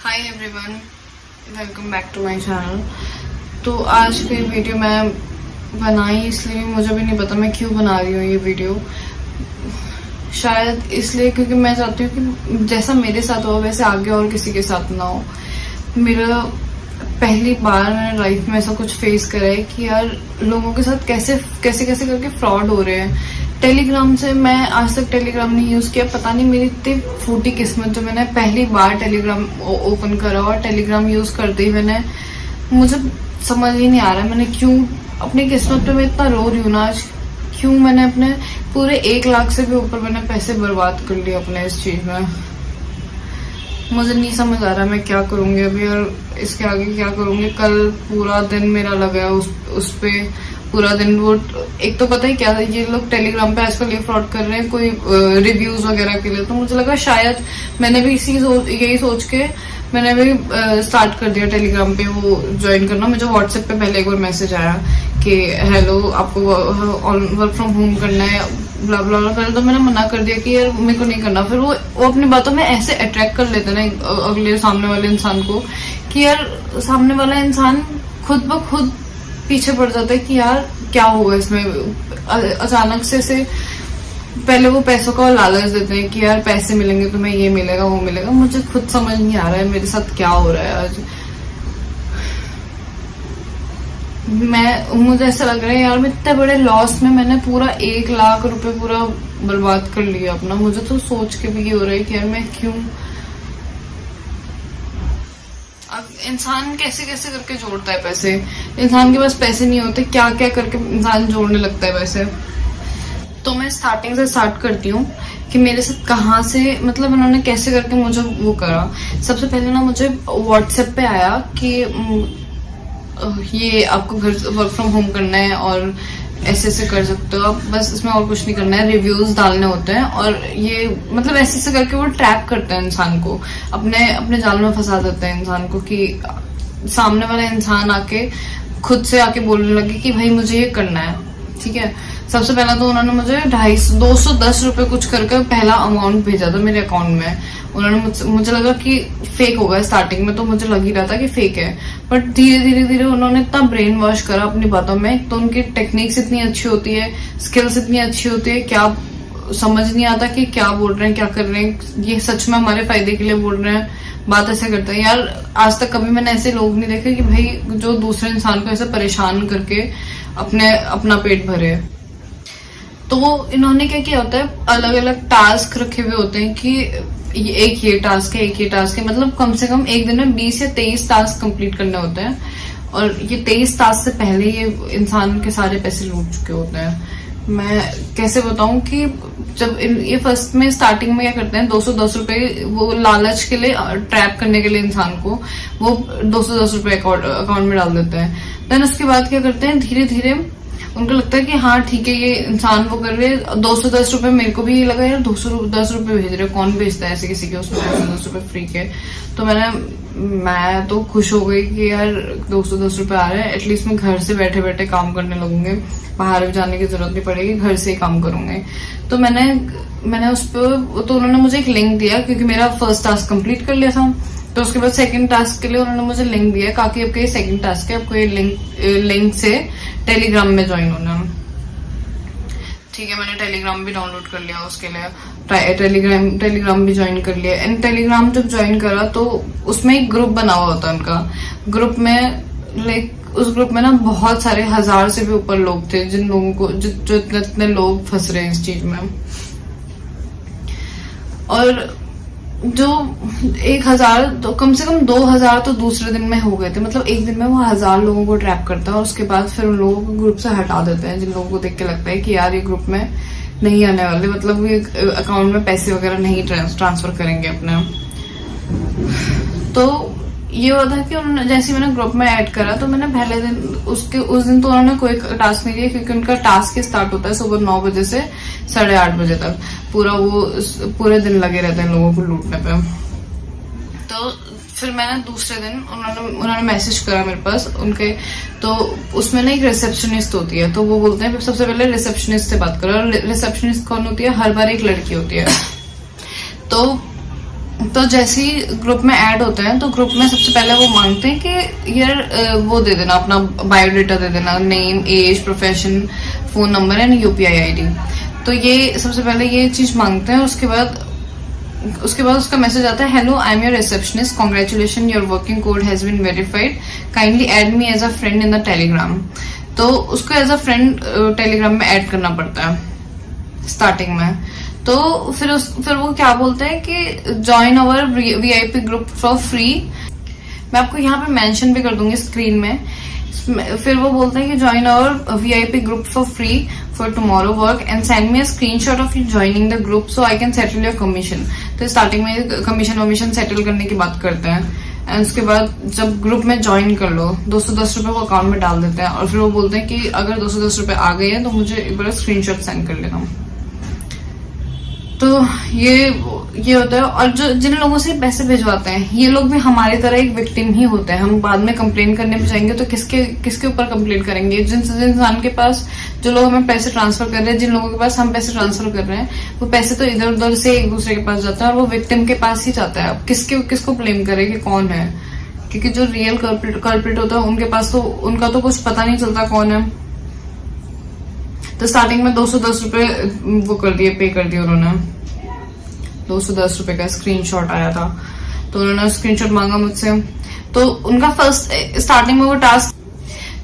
Hi everyone, welcome back to my channel. तो आज की वीडियो मैं बनाई इसलिए, मुझे भी नहीं पता मैं क्यों बना रही हूँ ये वीडियो। शायद इसलिए क्योंकि मैं चाहती हूँ कि जैसा मेरे साथ हो वैसे आगे और किसी के साथ ना हो। मेरा पहली बार मैंने लाइफ में ऐसा कुछ फेस करा है कि यार लोगों के साथ कैसे कैसे कैसे करके फ्रॉड हो रहे हैं। टेलीग्राम से मैं आज तक टेलीग्राम नहीं यूज किया, पता नहीं मेरी इतनी फूटी किस्मत जो मैंने पहली बार टेलीग्राम ओपन करा और टेलीग्राम यूज करते ही मुझे समझ ही नहीं आ रहा है मैंने क्यों अपनी किस्मत पे मैं इतना रो रही हूँ ना आज। क्यों मैंने अपने पूरे 1 लाख से भी ऊपर मैंने पैसे बर्बाद कर लिए अपने इस चीज में। मुझे नहीं समझ आ रहा मैं क्या करूंगी अभी और इसके आगे क्या करूंगी। कल पूरा दिन मेरा लगा है उस पे पूरा दिन। वो एक तो पता ही क्या था, ये लोग टेलीग्राम पे आजकल ये फ्रॉड कर रहे हैं कोई रिव्यूज वगैरह के लिए। तो मुझे लगा शायद मैंने भी यही सोच के मैंने भी स्टार्ट कर दिया टेलीग्राम पे वो ज्वाइन करना। मुझे व्हाट्सएप पे पहले एक बार मैसेज आया कि हेलो आपको वर्क फ्रॉम होम करना है ब्ला ब्ला ब्ला। पहले तो मैंने मना कर दिया कि यार मेरे को नहीं करना। फिर वो अपनी बातों में ऐसे अट्रैक्ट कर लेते ना अगले सामने वाले इंसान को कि यार सामने वाला इंसान खुद ब खुद पीछे पड़ जाता है कि यार क्या होगा इसमें। अचानक से पहले वो पैसों का लालच देते हैं कि यार पैसे मिलेंगे तुम्हें, ये मिलेगा वो मिलेगा। मुझे खुद समझ नहीं आ रहा है मेरे साथ क्या हो रहा है आज। मुझे ऐसा लग रहा है यार मैं इतने बड़े लॉस में मैंने पूरा 1 लाख रुपए पूरा बर्बाद कर लिया अपना। मुझे तो सोच के भी ये हो रहा है कि यार मैं क्यों। अब इंसान कैसे कैसे करके जोड़ता है पैसे। इंसान के पास पैसे नहीं होते, क्या क्या करके इंसान जोड़ने लगता है पैसे। तो मैं स्टार्टिंग से स्टार्ट करती हूँ कि मेरे साथ कहाँ से मतलब उन्होंने कैसे करके मुझे वो करा। सबसे पहले ना मुझे व्हाट्सएप पे आया कि ये आपको घर वर्क फ्रॉम होम करना है और ऐसे कर सकते हो आप, बस इसमें और कुछ नहीं करना है, रिव्यूज डालने होते हैं और ये मतलब ऐसे करके वो ट्रैप करते हैं इंसान को, अपने जाल में फंसा देते हैं इंसान को कि सामने वाला इंसान आके खुद से आके बोलने लगे कि भाई मुझे ये करना है। ठीक है, सबसे पहला तो उन्होंने मुझे 210 रुपए कुछ करके पहला अमाउंट भेजा था मेरे अकाउंट में। उन्होंने मुझे लगा कि फेक होगा स्टार्टिंग में, तो मुझे लग ही रहा था कि फेक है। बट धीरे धीरे उन्होंने इतना ब्रेन वॉश करा अपनी बातों में। तो उनकी टेक्निक्स इतनी अच्छी होती है, स्किल्स इतनी अच्छी होती है, क्या समझ नहीं आता कि क्या बोल रहे हैं क्या कर रहे हैं। ये सच में हमारे फायदे के लिए बोल रहे हैं, बात ऐसे करते हैं यार। आज तक कभी मैंने ऐसे लोग नहीं देखे कि भाई जो दूसरे इंसान को ऐसे परेशान करके अपना पेट भरे। तो इन्होंने क्या किया होता है, अलग अलग टास्क रखे हुए होते हैं कि एक ये टास्क है, एक ये टास्क है। मतलब कम से कम एक दिन में 20 या 23 टास्क कंप्लीट करने होते हैं और ये 23 टास्क से पहले ये इंसान के सारे पैसे लूट चुके होते हैं। मैं कैसे बताऊं कि जब ये फर्स्ट में स्टार्टिंग में क्या करते हैं, 210 रुपए वो लालच के लिए ट्रैप करने के लिए इंसान को वो 210 रुपए अकाउंट में डाल देते हैं। देन उसके बाद क्या करते हैं, धीरे धीरे उनको लगता है कि हाँ ठीक है ये इंसान वो कर रहे हैं। 210 रुपए मेरे को भी ये लगा यार 210 रुपए भेज रहे, कौन भेजता है ऐसे किसी के उसमें 210 रुपए फ्री के। तो मैं तो खुश हो गई कि यार 210 रुपए आ रहे हैं, एटलीस्ट मैं घर से बैठे बैठे काम करने लगूंगे, बाहर भी जाने की जरूरत नहीं पड़ेगी, घर से ही काम करूंगे। तो मैंने उस पर तो उन्होंने मुझे एक लिंक दिया क्योंकि मेरा फर्स्ट टास्क कंप्लीट कर लिया था। तो उसके बाद सेकंड टास्क के लिए उन्होंने मुझे लिंक दिया काकि आपका ये सेकंड टास्क है, आपको ये लिंक से टेलीग्राम में ज्वाइन होना। ठीक है, मैंने टेलीग्राम भी डाउनलोड कर लिया उसके लिए, टेलीग्राम भी ज्वाइन कर लिया। एंड टेलीग्राम जब ज्वाइन करा तो उसमें एक ग्रुप बना हुआ होता है उनका। ग्रुप में उस ग्रुप में ना बहुत सारे 1000 से भी ऊपर लोग थे, जिन लोगों को जो इतने लोग फंस रहे हैं इस चीज में। और जो 1000 तो कम से कम 2000 तो दूसरे दिन में हो गए थे। मतलब एक दिन में वो 1000 लोगों को ट्रैप करता है और उसके बाद फिर उन लोगों को ग्रुप से हटा देते हैं जिन लोगों को देख के लगता है कि यार ये ग्रुप में नहीं आने वाले, मतलब ये अकाउंट में पैसे वगैरह नहीं ट्रांसफर करेंगे अपने। तो ये हुआ था कि उन्होंने जैसे मैंने ग्रुप में ऐड करा तो मैंने पहले दिन उस दिन तो उन्होंने कोई टास्क नहीं दिया क्योंकि उनका टास्क ही स्टार्ट होता है सुबह 9 बजे से 8:30 बजे तक। पूरे दिन लगे रहते हैं लोगों को लूटने पे। तो फिर मैंने दूसरे दिन उन्होंने मैसेज करा मेरे पास उनके। तो उसमें ना एक रिसेप्शनिस्ट होती है, तो वो बोलते हैं सबसे पहले रिसेप्शनिस्ट से बात करो। रिसेप्शनिस्ट कौन होती है, हर बार एक लड़की होती है। तो तो जैसे ही ग्रुप में ऐड होते हैं तो ग्रुप में सबसे पहले वो मांगते हैं कि यार वो दे देना, अपना बायोडेटा दे देना, name, age, profession, phone number and UPI ID. तो ये सबसे पहले ये चीज मांगते हैं। उसके बाद उसका मैसेज आता है, hello I am your receptionist, congratulation your working code has been verified, kindly add me as a friend in the Telegram. तो उसको एज अ फ्रेंड टेलीग्राम में ऐड करना पड़ता है स्टार्टिंग में। तो फिर वो क्या बोलते हैं कि join our VIP group for free. मैं आपको यहाँ पे मेंशन भी कर दूंगी स्क्रीन में। फिर वो बोलते हैं कि join our VIP group for free for tomorrow work and send me a screenshot of you joining the group so I can settle your commission. तो स्टार्टिंग में कमीशन सेटल करने की बात करते हैं। एंड उसके बाद जब ग्रुप में ज्वाइन कर लो 210 रुपए वो अकाउंट में डाल देते हैं और फिर वो बोलते हैं कि अगर 210 रुपए आ गए हैं तो मुझे एक बार स्क्रीनशॉट सेंड कर लेना। तो ये होता है। और जो जिन लोगों से पैसे भिजवाते हैं ये लोग भी हमारी तरह एक विक्टिम ही होते हैं। हम बाद में कंप्लेन करने पे जाएंगे तो किसके ऊपर कंप्लेन करेंगे? जिन इंसान के पास, जो लोग हमें पैसे ट्रांसफर कर रहे हैं, जिन लोगों के पास हम पैसे ट्रांसफर कर रहे हैं, वो पैसे तो इधर उधर से एक दूसरे के पास जाता है और वो विक्टिम के पास ही जाता है। अब किसको ब्लेम करे कि कौन है? क्योंकि जो रियल कल्प्रिट होता है उनके पास तो उनका तो कुछ पता नहीं चलता कौन है। तो स्टार्टिंग में 210 रुपए वो कर दिए, पे कर दिए उन्होंने। 210 रुपए का स्क्रीनशॉट आया था तो उन्होंने स्क्रीनशॉट मांगा मुझसे। तो उनका फर्स्ट स्टार्टिंग में वो टास्क,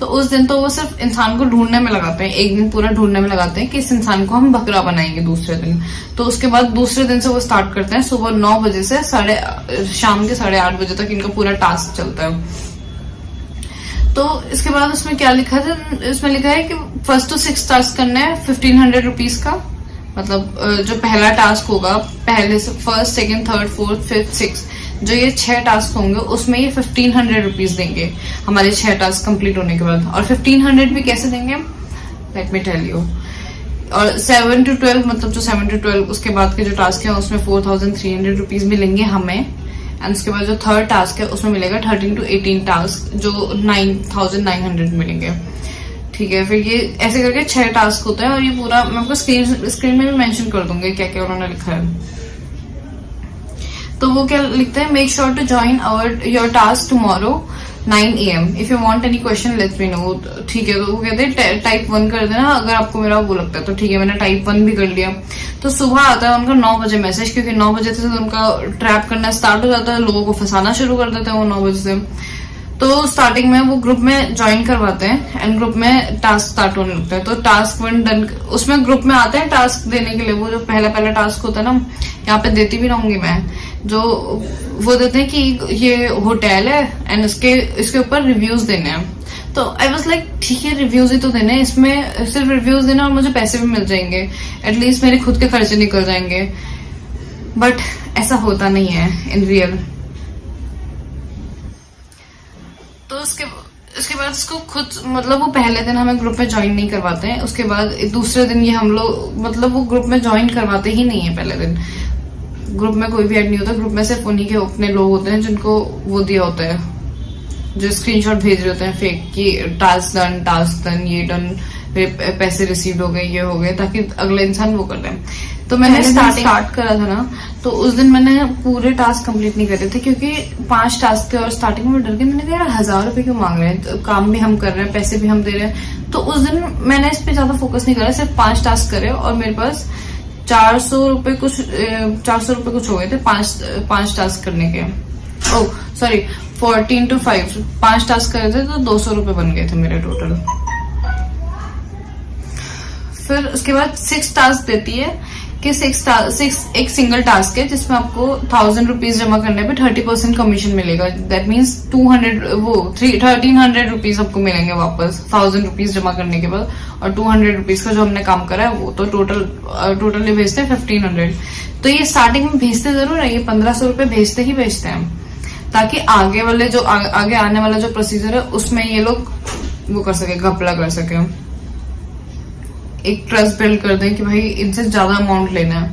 तो उस दिन तो वो सिर्फ इंसान को ढूंढने में लगाते हैं, एक दिन पूरा ढूंढने में लगाते हैं कि इस इंसान को हम बकरा बनाएंगे दूसरे दिन। तो उसके बाद दूसरे दिन से वो स्टार्ट करते हैं सुबह 9 बजे से शाम के 8:30 बजे तक इनका पूरा टास्क चलता है। तो इसके बाद उसमें क्या लिखा था? इसमें लिखा है कि फर्स्ट टू 6 टास्क करना है 1500 रुपीज का। मतलब जो पहला टास्क होगा, पहले से first, second, third, fourth, fifth, six, जो ये 6 टास्क होंगे उसमें ये 1500 रुपीज देंगे हमारे 6 टास्क कंप्लीट होने के बाद। और 1500 भी कैसे देंगे, लेट मी टेल यू। और 7 to 12, मतलब जो 7 to 12 उसके बाद के जो टास्क है उसमें 4300 रुपीज मिलेंगे हमें। एंड उसके बाद जो थर्ड टास्क है उसमें मिलेगा 13 to 18 टास्क, जो 9900 मिलेंगे। ठीक है, फिर ये ऐसे करके 6 टास्क होता है। और ये पूरा मैं आपको स्क्रीन में भी मेंशन कर दूंगी क्या क्या उन्होंने लिखा है। तो वो क्या लिखते हैं, make sure to join your task tomorrow 9 AM if you want any question let me know. ठीक है, तो वो कहते हैं टाइप 1 कर देना अगर आपको मेरा वो लगता है। तो ठीक है, मैंने टाइप 1 भी कर लिया। तो सुबह आता है उनका 9 बजे मैसेज, क्योंकि 9 बजे से उनका ट्रैप करना स्टार्ट हो जाता है, लोगों को फंसाना शुरू कर देते हैं वो 9 बजे से। तो स्टार्टिंग में वो ग्रुप में ज्वाइन करवाते हैं एंड ग्रुप में टास्क स्टार्ट होने लगता है। तो टास्क 1 डन, उसमें ग्रुप में आते हैं टास्क देने के लिए। वो जो पहला टास्क होता है ना, यहाँ पे देती भी रहूंगी मैं, जो वो देते हैं कि ये होटल है एंड इसके ऊपर रिव्यूज देने हैं। तो आई वाज लाइक ठीक है, रिव्यूज ही तो देने हैं, इसमें सिर्फ रिव्यूज देना और मुझे पैसे भी मिल जाएंगे, एटलीस्ट मेरे खुद के खर्चे निकल जाएंगे। बट ऐसा होता नहीं है इन रियल। तो उसके बाद इसको खुद, मतलब वो पहले दिन हमें ग्रुप में ज्वाइन नहीं करवाते हैं। उसके बाद दूसरे दिन ये हम लोग, मतलब वो ग्रुप में ज्वाइन करवाते ही नहीं है। पहले दिन ग्रुप में कोई भी ऐड नहीं होता, ग्रुप में सिर्फ उन्हीं के अपने लोग होते हैं जिनको वो दिया होता है, जो स्क्रीनशॉट भेज रहे होते हैं फेक कि टास्क डन, ये डन, पैसे रिसीव हो गए, ये हो गए, ताकि अगला इंसान वो कर रहे हैं। तो मैंने स्टार्ट करा था ना, तो उस दिन मैंने पूरे टास्क कंप्लीट नहीं करे थे क्योंकि 5 टास्क थे और स्टार्टिंग में डर गई। मैंने कहा यार 1000 रुपए क्यों मांग रहे हैं, तो काम भी हम कर रहे हैं, पैसे भी हम दे रहे हैं। तो उस दिन मैंने इस पे ज्यादा फोकस नहीं करा, सिर्फ 5 टास्क करे और मेरे पास 400 रुपए कुछ हो गए थे 5 टास्क करने के। ओह सॉरी, 14 to 5 5 टास्क करे थे तो 200 रुपए बन गए थे मेरे टोटल। फिर उसके बाद 6 टास्क देती है कि 6 एक सिंगल टास्क है जिसमें आपको 1000 रुपीज जमा करने पे 30% कमीशन मिलेगा। दैट मीन्स 1300 रुपीज आपको मिलेंगे वापस 1000 रुपीज जमा करने के बाद। और 200 रुपीज का जो हमने काम करा है वो तो टोटली भेजते हैं 1500। तो ये स्टार्टिंग में भेजते जरूर है, ये 1500 रुपए भेजते हैं ताकि आगे वाले जो आगे आने वाला जो प्रोसीजर है उसमें ये लोग वो कर सके, घपला कर सके, एक ट्रस्ट बिल्ड कर दें कि भाई इनसे ज्यादा अमाउंट लेना है,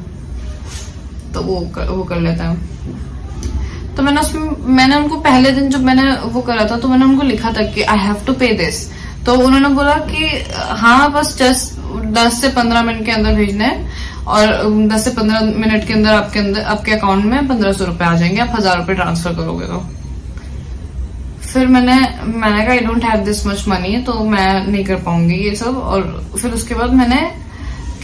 तो वो कर लेता है। तो मैंने उनको पहले दिन जब मैंने वो करा था तो मैंने उनको लिखा था कि आई हैव टू पे दिस। तो उन्होंने बोला कि हाँ बस जस्ट 10 से 15 मिनट के अंदर भेजना है और 10 से 15 मिनट के अंदर आपके अकाउंट में 1500 रुपए आ जाएंगे, आप 1000 रुपए ट्रांसफर करोगे तो। फिर मैंने कहा I don't have this much money, तो मैं नहीं कर पाऊंगी ये सब। और फिर उसके बाद मैंने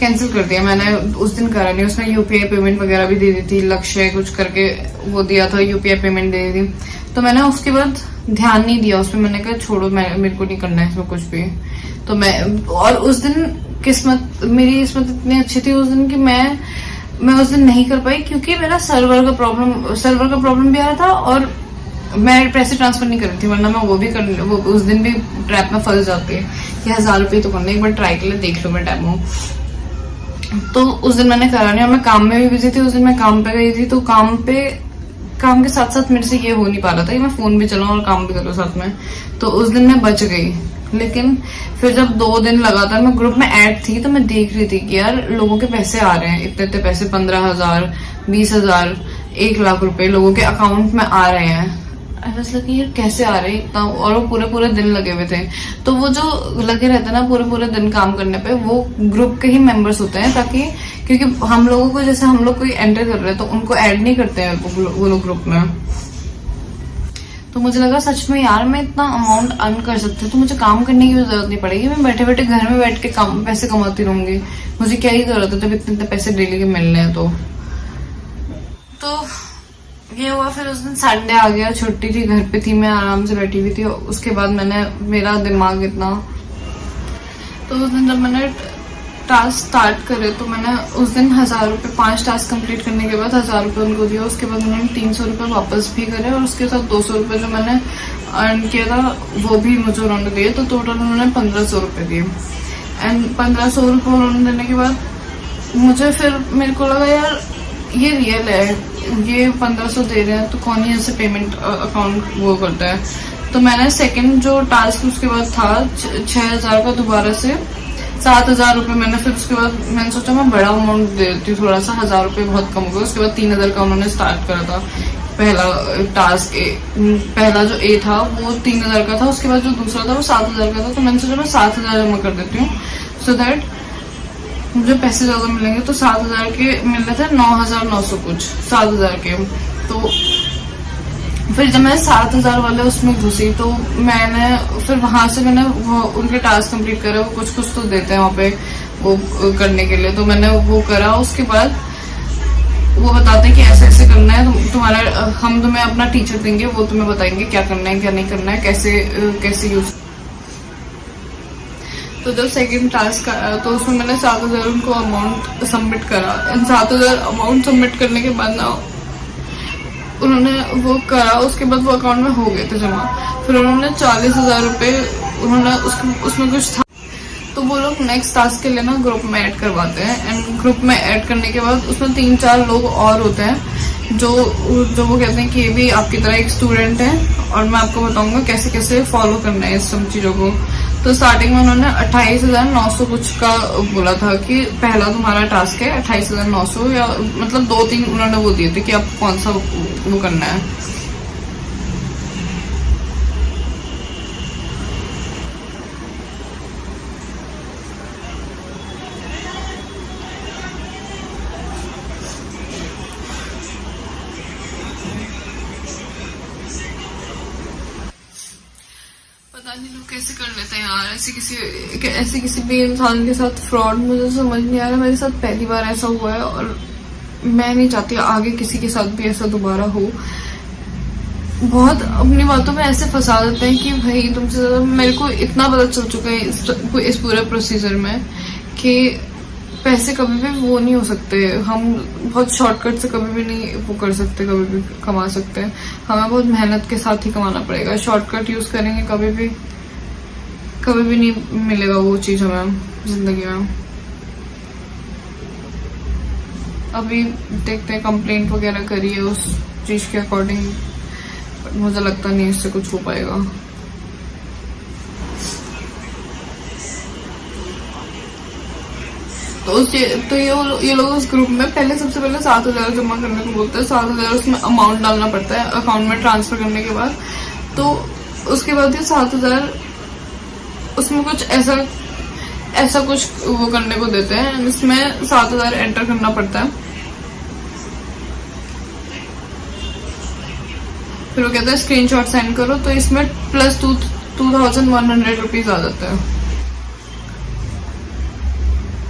कैंसिल कर दिया, मैंने उस दिन करा नहीं। उसने यूपीआई पेमेंट वगैरह भी दे दी थी, लक्ष्य कुछ करके वो दिया था, यूपीआई पेमेंट दे दी थी। तो मैंने उसके बाद ध्यान नहीं दिया उसमें, मैंने कहा छोड़ो, मेरे को नहीं करना है इसमें कुछ भी। तो और उस दिन मेरी किस्मत इतनी अच्छी थी उस दिन कि मैं उस दिन नहीं कर पाई, क्योंकि मेरा सर्वर का प्रॉब्लम भी आ रहा था और मैं पैसे ट्रांसफर नहीं कर रही थी, वरना मैं वो उस दिन भी ट्रैप में फंस जाती है कि 1000 रुपये तो करना, एक बार ट्राई के लिए देख लो मैं डेमो। तो उस दिन मैंने करा नहीं और मैं काम में भी बिजी थी। उस दिन मैं काम पे गई थी, तो काम के साथ साथ मेरे से ये हो नहीं पा रहा था कि मैं फोन भी चलाऊं और काम भी करूं साथ में। तो उस दिन मैं बच गई। लेकिन फिर जब 2 दिन लगातार मैं ग्रुप में ऐड थी, तो मैं देख रही थी कि यार लोगों के पैसे आ रहे हैं, इतने पैसे 15,000, 20,000, 1 लाख रुपए लोगों के अकाउंट में आ रहे हैं। आई वाज लाइक यार कैसे आ रहे हैं इतना, और वो पूरे दिन लगे हुए थे। तो वो जो लगे रहते ना पूरे दिन काम करने पे, वो ग्रुप के ही मेंबर्स होते हैं, ताकि क्योंकि हम लोगों को, जैसे हम लोग कोई एंटर कर रहे हैं तो उनको ऐड नहीं करते हैं वो लोग ग्रुप में। तो मुझे लगा सच में यार मैं इतना अमाउंट अर्न कर सकती हूँ, तो मुझे काम करने की भी जरूरत नहीं पड़ेगी, मैं बैठे बैठे घर में बैठ के पैसे कमाती रहूंगी। मुझे क्या ही जरूरत है जब इतने पैसे डेली के मिल रहे हैं। तो ये हुआ। फिर उस दिन संडे आ गया, छुट्टी थी, घर पे थी, मैं आराम से बैठी हुई थी। उसके बाद मेरा दिमाग इतना, तो उस दिन जब मैंने टास्क स्टार्ट करे, तो मैंने उस दिन 1000 रुपये 5 टास्क कंप्लीट करने के बाद 1000 रुपये उनको दिया। उसके बाद उन्होंने 300 रुपये वापस भी करे, और उसके साथ 200 रुपये जो मैंने अर्न किया था वो भी मुझे उन्होंने दिए। तो टोटल उन्होंने 1500 रुपये दिए। एंड 1500 रुपये उन्होंने देने के बाद मेरे को लगा यार ये रियल है, ये 1500 दे रहे हैं तो कौन ही ऐसे पेमेंट अकाउंट वो करता है। तो मैंने सेकंड जो टास्क उसके बाद था 6000 का, दोबारा से 7000 रुपये मैंने, फिर उसके बाद मैंने सोचा मैं बड़ा अमाउंट दे देती हूँ थोड़ा सा, 1000 रुपये बहुत कम हो गया। उसके बाद 3000 का उन्होंने स्टार्ट करा था। पहला टास्क पहला जो ए था वो 3000 का था, उसके बाद जो दूसरा था वो 7000 का था। तो मैंने सोचा मैं 7000 जमा कर देती हूँ, सो दैट मुझे पैसे ज्यादा मिलेंगे। तो 7000 के मिल रहे थे 9900 कुछ, 7000 के। तो फिर जब मैं 7000 वाले उसमें घुसी, तो मैंने फिर वहां से मैंने उनके टास्क कंप्लीट करे। वो कुछ तो देते हैं वहाँ पे वो करने के लिए, तो मैंने वो करा। उसके बाद वो बताते हैं कि ऐसे ऐसे करना है, हम तुम्हें अपना टीचर देंगे, वो तुम्हें बताएंगे क्या करना है क्या नहीं करना है, कैसे यूज। तो जब सेकंड टास्क आया तो उसमें मैंने 7000 उनको अमाउंट सबमिट करा। 7000 अमाउंट सबमिट करने के बाद ना उन्होंने वो करा, उसके बाद वो अकाउंट में हो गए थे जमा। फिर उन्होंने 40,000 रुपये उन्होंने उसमें कुछ था, तो वो लोग नेक्स्ट टास्क के लिए ना ग्रुप में ऐड करवाते हैं। एंड ग्रुप में ऐड करने के बाद उसमें 3-4 लोग और होते हैं जो वो कहते हैं कि ये भी आपकी तरह एक स्टूडेंट है, और मैं आपको बताऊंगा कैसे कैसे फॉलो करना है इस सब चीजों को। तो स्टार्टिंग में उन्होंने 28,900 कुछ का बोला था कि पहला तुम्हारा टास्क है 28,900, या मतलब 2-3 उन्होंने वो दिए थे कि आप कौन सा वो करना है। पता नहीं लोग कैसे कर लेते हैं यार ऐसे किसी भी इंसान के साथ फ्रॉड। मुझे समझ नहीं आ रहा, मेरे साथ पहली बार ऐसा हुआ है और मैं नहीं चाहती आगे किसी के साथ भी ऐसा दोबारा हो। बहुत अपनी बातों में ऐसे फंसा देते हैं कि भाई तुमसे ज्यादा मेरे को इतना पता चल चुका है इस पूरे प्रोसीजर में कि पैसे कभी भी वो नहीं हो सकते। हम बहुत शॉर्टकट से कभी भी नहीं वो कर सकते, कभी भी कमा सकते हैं। हमें बहुत मेहनत के साथ ही कमाना पड़ेगा। शॉर्टकट यूज करेंगे कभी भी नहीं मिलेगा वो चीज हमें जिंदगी में। अभी देखते हैं, कंप्लेंट वगैरह करी है उस चीज के अकॉर्डिंग, मुझे लगता नहीं इससे कुछ हो पाएगा। तो ये लोग उस ग्रुप में सबसे पहले 7,000 जमा करने को बोलते हैं। 7,000 उसमें अमाउंट डालना पड़ता है अकाउंट में ट्रांसफर करने के बाद। तो उसके बाद ये 7,000 उसमें कुछ ऐसा ऐसा कुछ वो करने को देते हैं। इसमें 7,000 एंटर करना पड़ता है। फिर वो कहता है स्क्रीनशॉट सेंड करो, तो इसमें +2,100 रुपीज आ जाता है।